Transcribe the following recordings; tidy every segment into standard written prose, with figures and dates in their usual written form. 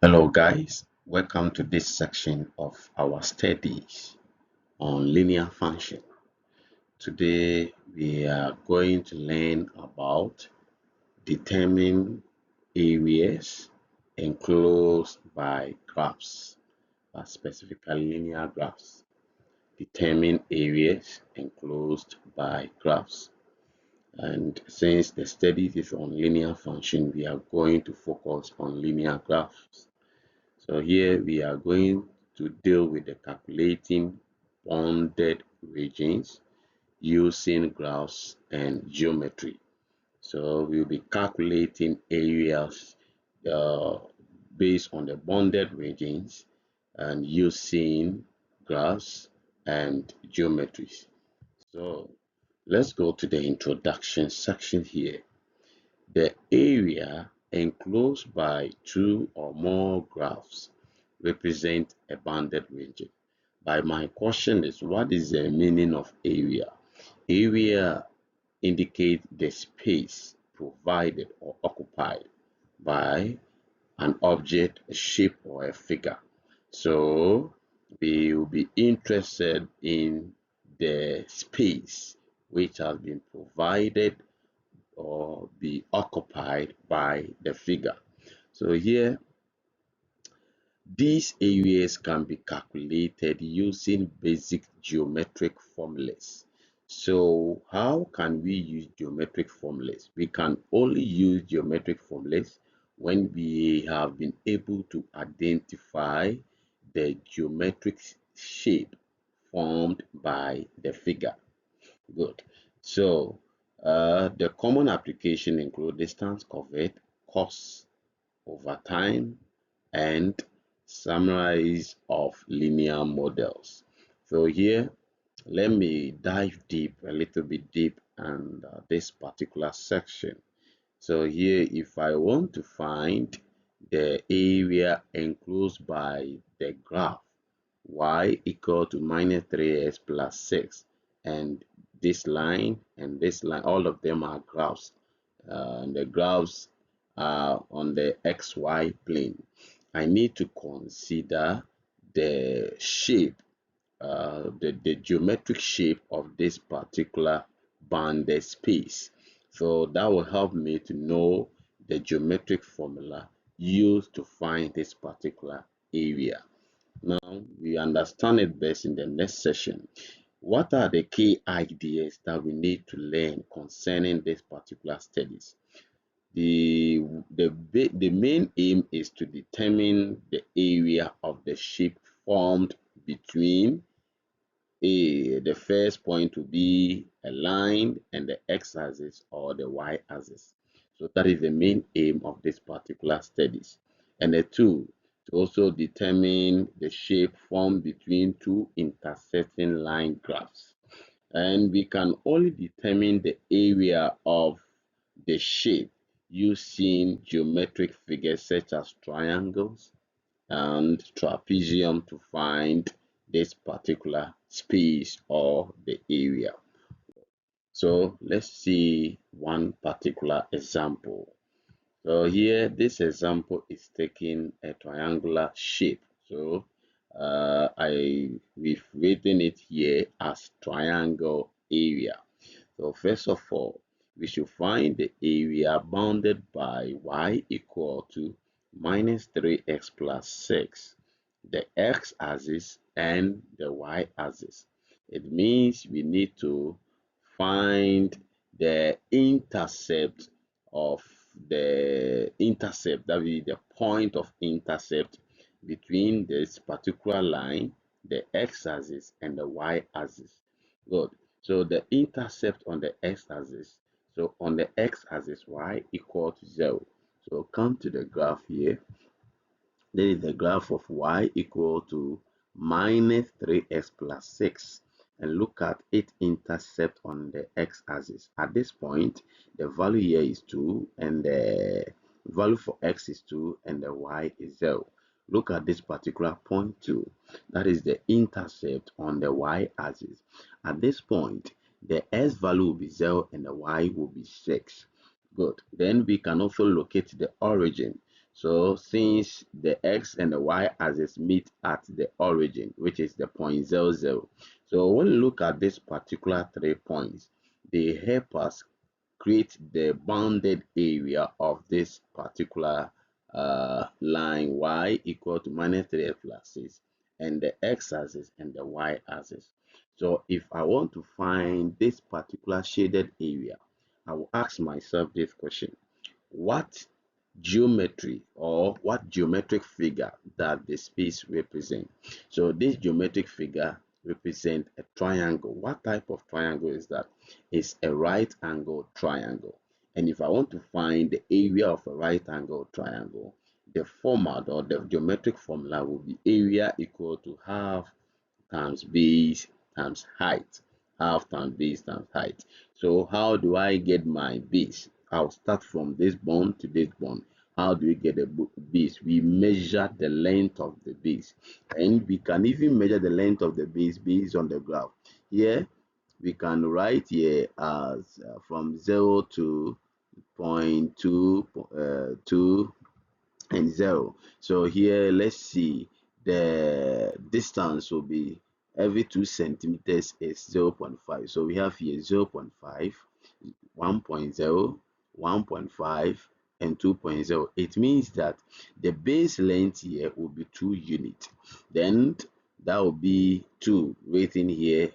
Hello guys, welcome to this section of our studies on linear function. Today we are going to learn about determining areas enclosed by graphs, specifically linear graphs. Determine areas enclosed by graphs. And since the study is on linear function, we are going to focus on linear graphs. So here we are going to deal with the calculating bounded regions using graphs and geometry. So we'll be calculating areas uh, based on the bounded regions and using graphs and geometries. So let's go to the introduction section here. The area enclosed by two or more graphs represent a bounded region. But my question is, what is the meaning of area? Area indicates the space provided or occupied by an object, a shape, or a figure. So we will be interested in the space which has been provided or be occupied by the figure. So here, these areas can be calculated using basic geometric formulas. So how can we use geometric formulas? We can only use geometric formulas when we have been able to identify the geometric shape formed by the figure. Good. So the common application include distance covered, cost over time, and summarize of linear models. So here, let me dive deep, a little bit deep, and this particular section. So here, if I want to find the area enclosed by the graph y equal to minus 3x plus 6, and this line, all of them are graphs. And the graphs are on the xy plane. I need to consider the shape, the geometric shape of this particular bounded space. So that will help me to know the geometric formula used to find this particular area. Now we understand it best in the next session. What are the key ideas that we need to learn concerning this particular studies? The main aim is to determine the area of the shape formed between the first point to be a line and the x-axis or the y-axis. So that is the main aim of this particular studies. And the two, to also determine the shape formed between two intersecting line graphs. And we can only determine the area of the shape using geometric figures such as triangles and trapezium to find this particular space or the area. So let's see one particular example. So here, this example is taking a triangular shape. So we've written it here as triangle area. So first of all, we should find the area bounded by y equal to minus 3x plus 6, the x-axis and the y-axis. It means we need to find the intercept of that will be the point of intercept between this particular line, the x-axis and the y-axis. Good. So the intercept on the x-axis, so on the x-axis, y equal to 0. So come to the graph here. This is the graph of y equal to minus 3x plus 6. And look at its intercept on the x-axis. At this point, the value here is 2, and the value for x is 2, and the y is 0. Look at this particular point 2. That is the intercept on the y-axis. At this point, the x value will be 0 and the y will be 6. Good. Then we can also locate the origin. So since the x and the y axis meet at the origin, which is the point 0, 0. So when you look at this particular 3 points, they help us create the bounded area of this particular line y equal to minus 3x plus 6 and the x-axis and the y-axis. So if I want to find this particular shaded area, I will ask myself this question: what geometry or what geometric figure that the space represent? So this geometric figure represent a triangle. What type of triangle is that? It's a right angle triangle. And if I want to find the area of a right angle triangle, the format or the geometric formula will be area equal to half times base times height. Half times base times height. So how do I get my base? I'll start from this bone to this bone. How do we get a base? We measure the length of the base, and we can even measure the length of the base based on the graph. Here we can write here as from 0 to 0.2 and 0. So here, let's see, the distance will be every 2 centimeters is 0.5. So we have here 0.5, 1.0, 1.5, and 2.0. It means that the base length here will be 2 units. Then that will be 2 written here.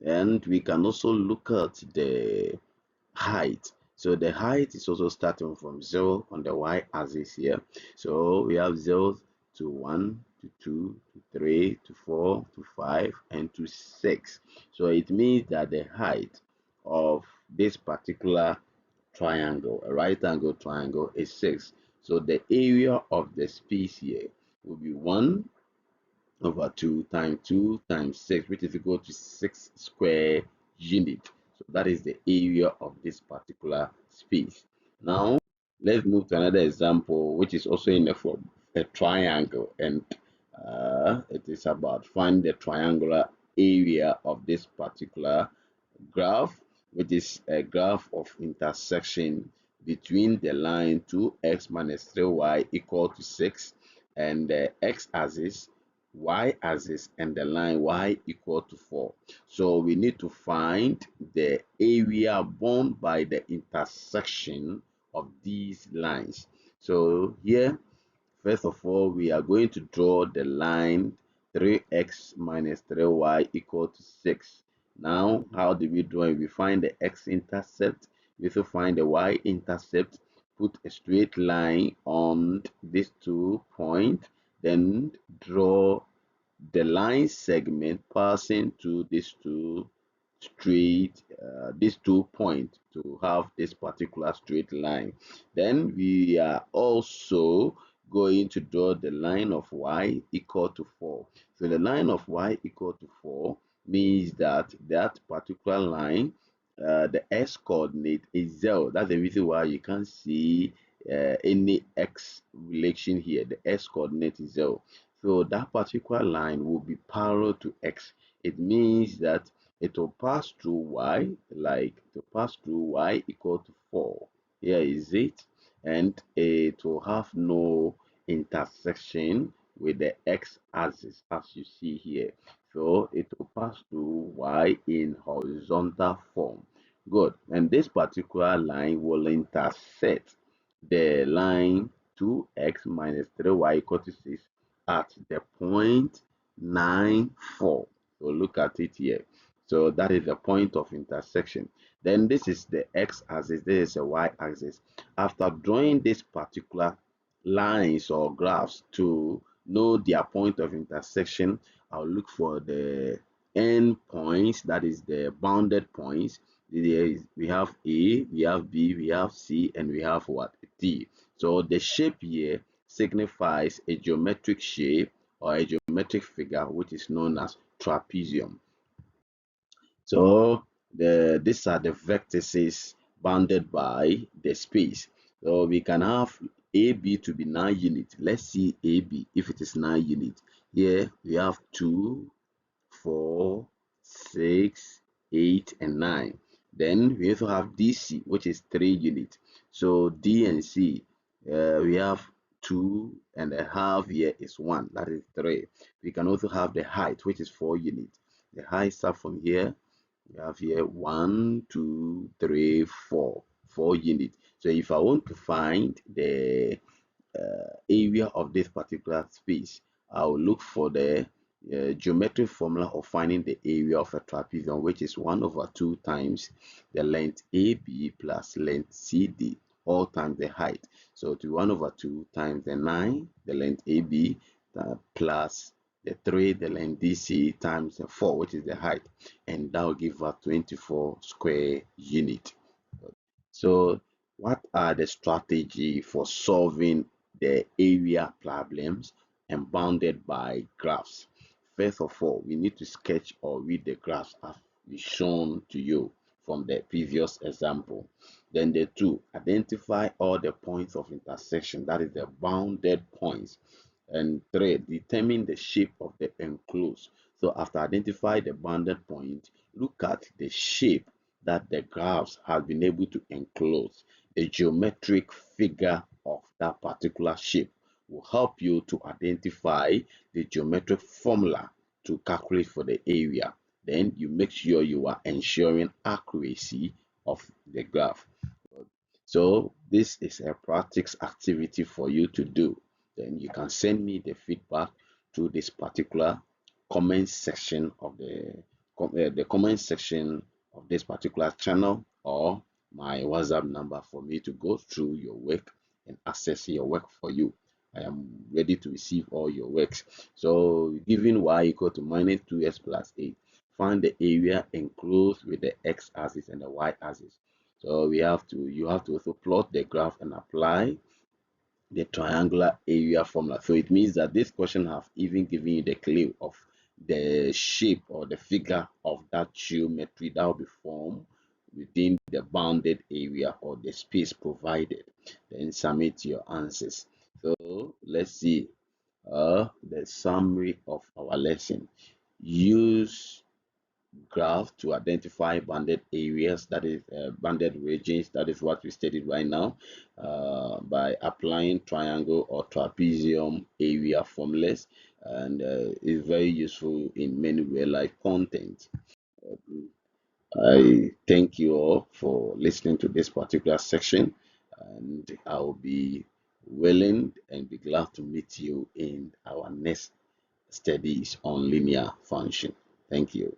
And we can also look at the height. So the height is also starting from 0 on the y-axis here. So we have 0 to 1 to 2 to 3 to 4 to 5 and to 6. So it means that the height of this particular triangle, a right angle triangle, is 6. So the area of the space here will be 1 over 2 times 6, which is equal to 6 square unit. So that is the area of this particular space. Now let's move to another example, which is also in the form a triangle, and it is about find the triangular area of this particular graph, which is a graph of intersection between the line 2x minus 3y equal to 6 and the x-axis, y-axis, and the line y equal to 4. So we need to find the area bound by the intersection of these lines. So here, first of all, we are going to draw the line 3x minus 3y equal to 6. Now, how do we draw it? We find the x-intercept, we also find the y-intercept, put a straight line on these 2 points, then draw the line segment passing to these 2 points to have this particular straight line. Then we are also going to draw the line of y equal to 4. So the line of y equal to 4 means that that particular line, the x coordinate is 0. That's the reason why you can't see any x relation here. The x coordinate is 0. So that particular line will be parallel to x. It means that it will pass through y, like to pass through y equal to 4. Here is it. And it will have no intersection with the x-axis, as you see here. So it will pass through y in horizontal form. Good. And this particular line will intersect the line 2x minus 3y equal to 6 at the point 9,4. So look at it here. So that is the point of intersection. Then this is the x-axis, this is the y-axis. After drawing this particular lines or graphs to know their point of intersection, I'll look for the end points, that is the bounded points. We have A, we have B, we have C, and we have what? D. So the shape here signifies a geometric shape or a geometric figure, which is known as trapezium. So these are the vertices bounded by the space. So we can have AB to be 9 units. Let's see AB if it is 9 units. Here we have 2, 4, 6, 8, and 9. Then we also have DC, which is 3 units. So D and C, we have 2.5 here is 1, that is 3. We can also have the height, which is 4 units. The height starts from here. We have here 1, 2, 3, 4, 4 units. So if I want to find the area of this particular space, I'll look for the geometric formula of finding the area of a trapezium, which is 1 over 2 times the length AB plus length CD, all times the height. So to 1 over 2 times the 9, the length AB, plus the 3, the length DC, times the 4, which is the height, and that will give us 24 square unit. So what are the strategy for solving the area problems and bounded by graphs? First of all, we need to sketch or read the graphs as we shown to you from the previous example. Then the 2, identify all the points of intersection, that is the bounded points. And 3, determine the shape of the enclosed. So after identify the bounded point, look at the shape that the graphs have been able to enclose. A geometric figure of that particular shape will help you to identify the geometric formula to calculate for the area. Then you make sure you are ensuring accuracy of the graph. So this is a practice activity for you to do. Then you can send me the feedback to this particular comment section of the comment section of this particular channel, or my WhatsApp number for me to go through your work and access your work for you. I am ready to receive all your works. So given y equal to minus 2x plus 8, find the area enclosed with the x-axis and the y-axis. So you have to also plot the graph and apply the triangular area formula. So it means that this question have even given you the clue of the shape or the figure of that geometry that will be formed within the bounded area or the space provided. Then submit your answers. So let's see the summary of our lesson. Use graph to identify bounded areas, that is bounded regions, that is what we studied right now, by applying triangle or trapezium area formulas, and is very useful in many real life content. I thank you all for listening to this particular section, and I will be willing and be glad to meet you in our next studies on linear function. Thank you.